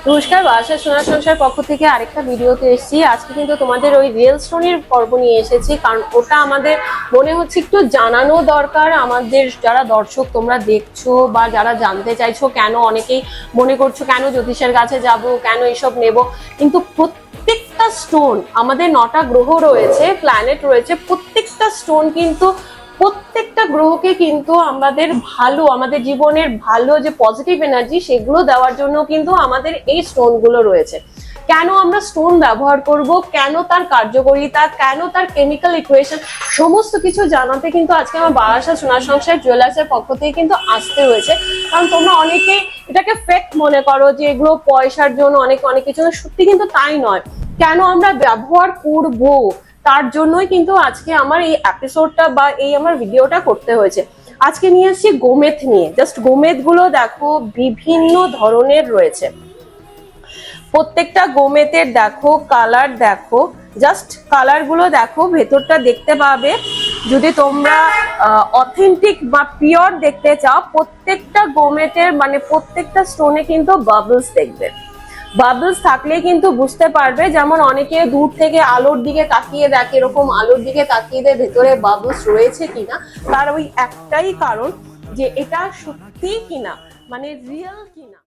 নমস্কার, বাসা সোনার সংসার পক্ষ থেকে আরেকটা ভিডিওতে এসেছি। আজকে কিন্তু তোমাদের ওই রিয়েল স্টোনের পর্ব নিয়ে এসেছি, কারণ ওটা আমাদের মনে হচ্ছে একটু জানানো দরকার। আমাদের যারা দর্শক তোমরা দেখছো বা যারা জানতে চাইছো কেন অনেকেই মনে করছো কেন জ্যোতিষের কাছে যাব, কেন এসব নেব, কিন্তু প্রত্যেকটা স্টোন, আমাদের 9টা গ্রহ রয়েছে, প্ল্যানেট রয়েছে, প্রত্যেকটা স্টোন কিন্তু প্রত্যেকটা গ্রহকে কিন্তু আমাদের ভালো, আমাদের জীবনের ভালো যে পজিটিভ এনার্জি সেগুলো দেওয়ার জন্য কিন্তু আমাদের এই স্টোন গুলো রয়েছে। কেন আমরা স্টোন ব্যবহার করব, কেন তার কার্যকারিতা, কেন তার কেমিক্যাল ইকুয়েশন, সমস্ত কিছু জানাতে কিন্তু আজকে আমার বারাসা সোনার সংসার জুয়েলার্সের পক্ষ থেকে কিন্তু আসতে হয়েছে। কারণ তোমরা অনেকেই এটাকে ফেক মনে করো যে এগুলো পয়সার জন্য, অনেক কিছু, সত্যি কিন্তু তাই নয়। কেন আমরা ব্যবহার করব তার জন্যই কিন্তু আজকে আমার এই এপিসোডটা বা এই আমার ভিডিওটা করতে হয়েছে। আজকে নিয়ে আসছি গোমেদ নিয়ে। জাস্ট গোমেদ গুলো দেখো বিভিন্ন ধরনের রয়েছে, প্রত্যেকটা গোমেদের দেখো কালার, দেখো জাস্ট কালার গুলো দেখো, ভেতরটা দেখতে পাবে। যদি তোমরা অথেন্টিক বা পিওর দেখতে চাও, প্রত্যেকটা গোমেদের মানে প্রত্যেকটা স্টোনে কিন্তু বাবলস দেখবে। বাবলস থাকলে কিন্তু বুঝতে পারবে, যেমন অনেকে দূর থেকে আলোর দিকে তাকিয়ে দেখে, এরকম আলোর দিকে তাকিয়ে দেয় ভেতরে বাবলস রয়েছে কিনা। তার ওই একটাই কারণ যে এটা সত্যি কিনা, মানে রিয়েল কিনা।